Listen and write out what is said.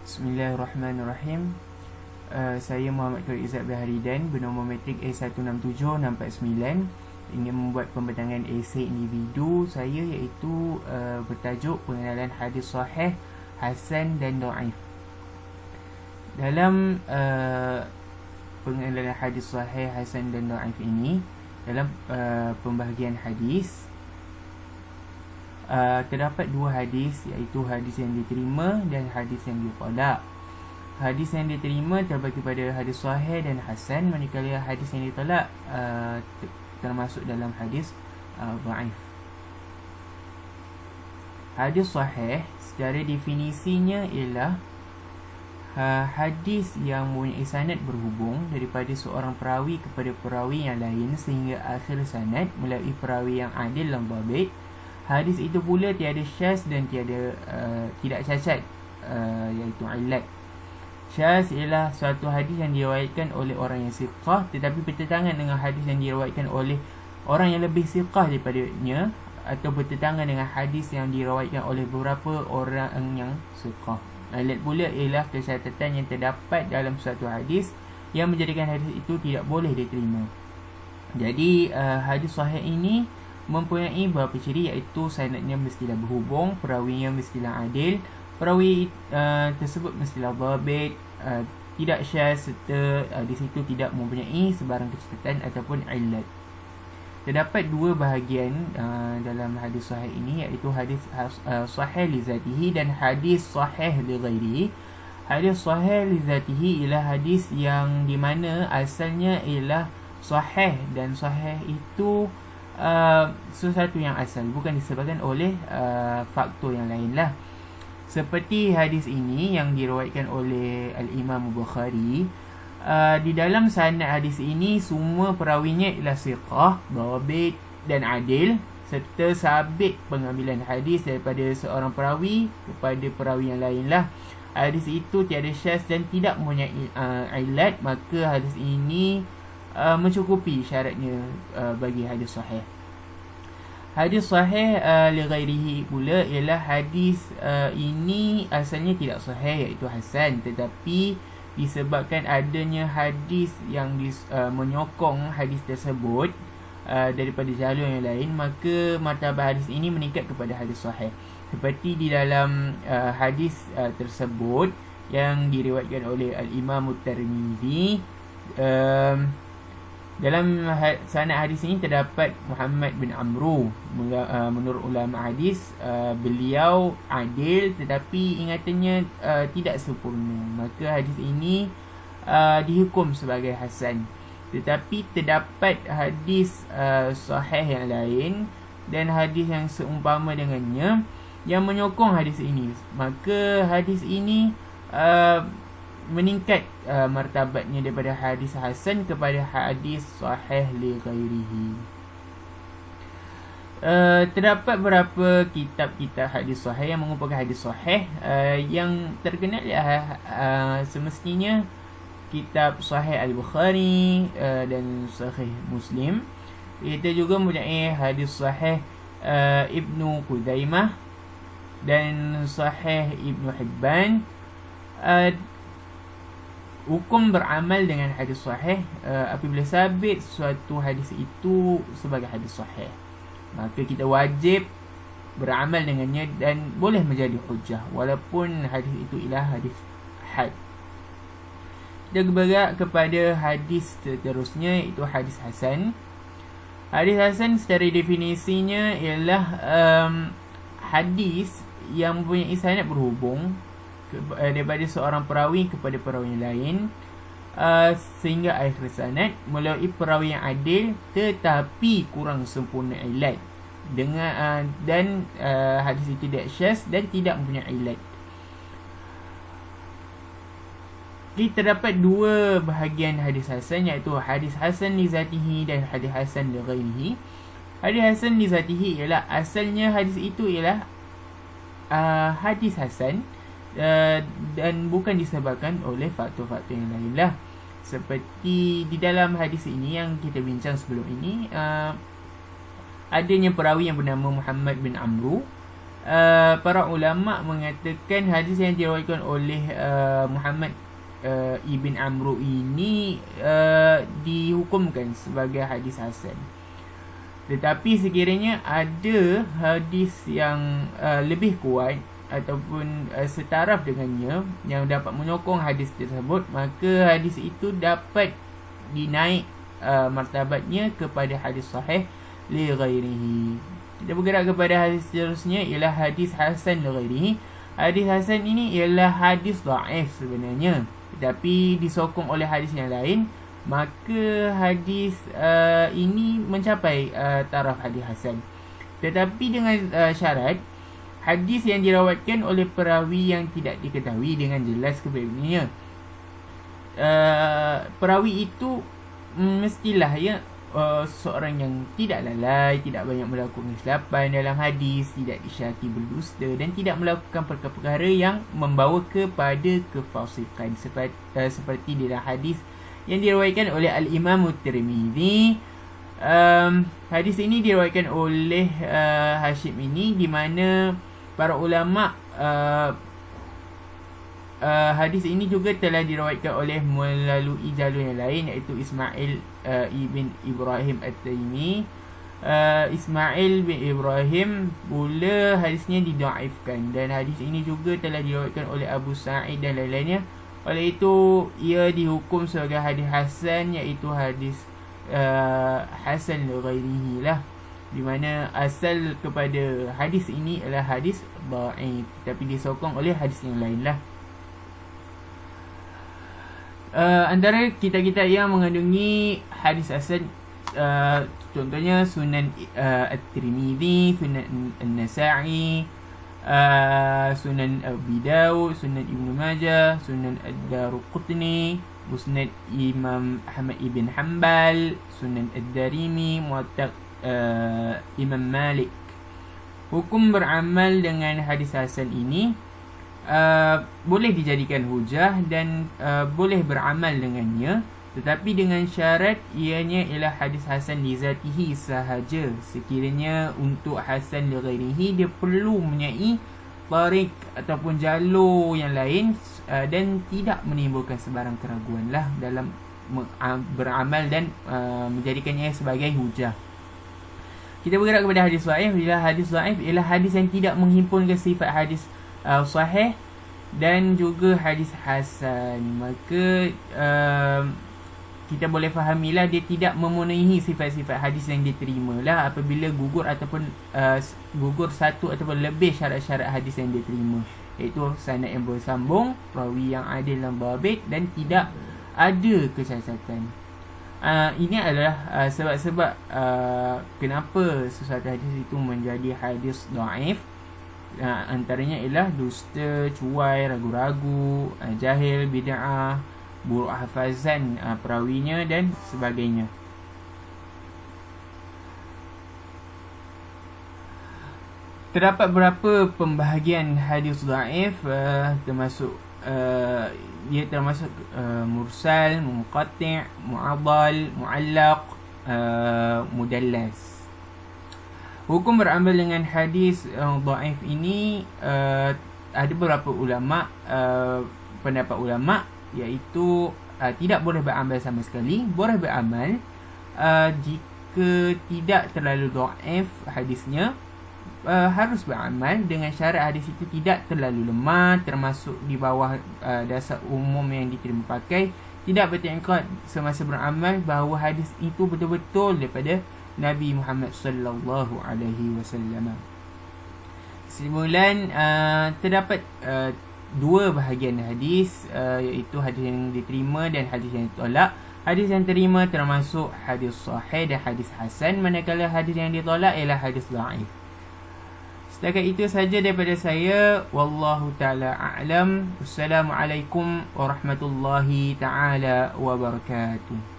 Bismillahirrahmanirrahim. Saya Muhammad Khalid Izzat Baharidan, bernombor matrik A167649, ingin membuat pembentangan esei individu saya, iaitu bertajuk pengenalan hadis sahih, hasan dan dhaif. Dalam pengenalan hadis sahih, hasan dan dhaif ini, dalam pembahagian hadis, terdapat dua hadis, iaitu hadis yang diterima dan hadis yang ditolak. Hadis yang diterima terbagi pada hadis sahih dan hasan, manakala hadis yang ditolak termasuk dalam hadis dhaif. Hadis sahih secara definisinya ialah hadis yang mempunyai sanad berhubung daripada seorang perawi kepada perawi yang lain sehingga akhir sanad melalui perawi yang adil dan dhabit. Hadis itu pula tiada syaz dan tidak cacat, iaitu illat. Syaz ialah suatu hadis yang diriwayatkan oleh orang yang siqah tetapi bertentangan dengan hadis yang diriwayatkan oleh orang yang lebih siqah daripadanya, atau bertentangan dengan hadis yang diriwayatkan oleh beberapa orang yang siqah. Illat pula ialah kecacatan yang terdapat dalam suatu hadis yang menjadikan hadis itu tidak boleh diterima. Jadi hadis sahih ini mempunyai beberapa ciri, iaitu sanadnya mestilah berhubung, perawinya mestilah adil, perawi tersebut mestilah dhabit, tidak syaz, serta di situ tidak mempunyai sebarang kecacatan ataupun illat. Terdapat dua bahagian dalam hadis sahih ini, iaitu hadis sahih li zatihi dan hadis sahih li ghairihi. Hadis sahih li zatihi ialah hadis yang di mana asalnya ialah sahih, dan sahih itu sesuatu yang asal, bukan disebabkan oleh faktor yang lain lah. Seperti hadis ini yang diriwayatkan oleh Al-Imam Bukhari, di dalam sanad hadis ini semua perawinya ialah siqah, dhabit dan adil, serta sabit pengambilan hadis daripada seorang perawi kepada perawi yang lain lah. Hadis itu tiada syaz dan tidak mempunyai illat, maka hadis ini mencukupi syaratnya bagi hadis sahih. Hadis sahih li ghairihi pula ialah hadis ini asalnya tidak sahih, iaitu hasan, tetapi disebabkan adanya hadis yang menyokong hadis tersebut daripada jalur yang lain, maka martabat hadis ini meningkat kepada hadis sahih. Seperti di dalam hadis tersebut yang diriwayatkan oleh Al-Imam At-Tirmidzi, dalam sanad hadis ini terdapat Muhammad bin Amru. Menurut ulama hadis, beliau adil tetapi ingatannya tidak sempurna, maka hadis ini dihukum sebagai hasan. Tetapi terdapat hadis sahih yang lain dan hadis yang seumpama dengannya yang menyokong hadis ini, maka hadis ini meningkat martabatnya daripada hadis hasan kepada hadis sahih li ghairihi. Terdapat beberapa kitab-kitab hadis sahih yang mengumpulkan hadis sahih. Yang terkenal semestinya kitab Sahih Al-Bukhari dan Sahih Muslim. Kita juga mempunyai hadis sahih Ibnu Khuzaimah dan Sahih Ibnu Hibban. Hukum beramal dengan hadis sahih apabila sabit suatu hadis itu sebagai hadis sahih, maka kita wajib beramal dengannya dan boleh menjadi hujah walaupun hadis itu ialah hadis ahad. Kita bergerak kepada hadis seterusnya, iaitu hadis hasan. Hadis hasan secara definisinya ialah hadis yang mempunyai sanad berhubung daripada seorang perawi kepada perawi lain sehingga akhir sanad melalui perawi yang adil tetapi kurang sempurna illat, dengan dan hadis itu tidak syaz dan tidak mempunyai illat. Kita dapat dua bahagian hadis hasan, iaitu hadis hasan li zatihi dan hadis hasan li ghairihi. Hadis hasan li zatihi ialah asalnya hadis itu ialah hadis hasan dan bukan disebabkan oleh faktor-faktor yang lain lah. Seperti di dalam hadis ini yang kita bincang sebelum ini, adanya perawi yang bernama Muhammad bin Amru para ulama mengatakan hadis yang diriwayatkan oleh Muhammad Ibn Amru ini dihukumkan sebagai hadis hasan. Tetapi sekiranya ada hadis yang lebih kuat ataupun setaraf dengannya yang dapat menyokong hadis tersebut, maka hadis itu dapat dinaik martabatnya kepada hadis sahih li ghairihi. Kita bergerak kepada hadis seterusnya, ialah hadis hasan li ghairihi. Hadis hasan ini ialah hadis dhaif sebenarnya, tetapi disokong oleh hadis yang lain, maka hadis ini mencapai taraf hadis hasan. Tetapi dengan syarat hadis yang dirawatkan oleh perawi yang tidak diketahui dengan jelas kepribadiannya. Perawi itu mestilah seorang yang tidak lalai, tidak banyak melakukan kesilapan dalam hadis, tidak disyaki berdusta dan tidak melakukan perkara-perkara yang membawa kepada kefasikan, seperti dalam hadis yang diriwayatkan oleh Al-Imam Tirmizi. Hadis ini diriwayatkan oleh Hashim ini, di mana para ulama hadis ini juga telah diriwayatkan oleh melalui jalur yang lain, iaitu Ismail ibn Ibrahim At-Taimi. Ismail bin Ibrahim pula hadisnya didaifkan, dan hadis ini juga telah diriwayatkan oleh Abu Sa'id dan lain-lainnya. Oleh itu ia dihukum sebagai hadis hasan, iaitu hadis hasan li ghairihi lah, di mana asal kepada hadis ini adalah hadis dhaif, tapi disokong oleh hadis yang lain lah. Antara kitab-kitab yang mengandungi hadis hasan, contohnya Sunan At-Tirmizi, Sunan An-Nasa'i, Sunan Abi Dawud, Sunan Ibn Majah, Sunan Ad-Daruqutni, Musnad Imam Ahmad ibn Hanbal, Sunan Ad-Darimi, Muwatta Imam Malik. Hukum beramal dengan hadis hasan ini boleh dijadikan hujah dan boleh beramal dengannya, tetapi dengan syarat ianya ialah hadis hasan li zatihi sahaja. Sekiranya untuk hasan li ghairihi, dia perlu mempunyai tarik ataupun jalur yang lain dan tidak menimbulkan sebarang keraguan lah dalam beramal dan menjadikannya sebagai hujah. Kita bergerak kepada hadis dhaif. Hadis dhaif ialah hadis yang tidak menghimpunkan sifat hadis sahih dan juga hadis hasan. Maka kita boleh fahamilah dia tidak memenuhi sifat-sifat hadis yang diterima lah apabila gugur ataupun gugur satu ataupun lebih syarat-syarat hadis yang diterima, iaitu sanad yang bersambung, perawi yang adil dan dhabit, dan tidak ada kecacatan. Ini adalah sebab-sebab kenapa sesuatu hadis itu menjadi hadis dhaif. Antaranya ialah dusta, cuai, ragu-ragu, jahil, bid'ah, buruk hafazan perawinya dan sebagainya. Terdapat beberapa pembahagian hadis dhaif, termasuk ia termasuk mursal, munqati', mu'adhal, mu'allaq, mudallas. Hukum beramal dengan hadis dhaif ini, ada beberapa ulama, pendapat ulama, iaitu tidak boleh beramal sama sekali. Boleh beramal jika tidak terlalu dhaif hadisnya. Harus beramal dengan syarat hadis itu tidak terlalu lemah, termasuk di bawah dasar umum yang diterima pakai. Tidak bertekad semasa beramal bahawa hadis itu betul-betul daripada Nabi Muhammad sallallahu alaihi wasallam. Kesimpulan, terdapat dua bahagian hadis, iaitu hadis yang diterima dan hadis yang ditolak. Hadis yang terima termasuk hadis sahih dan hadis hasan, manakala hadis yang ditolak ialah hadis dhaif. Setakat itu saja daripada saya. Wallahu ta'ala a'lam. Wassalamualaikum warahmatullahi ta'ala wabarakatuh.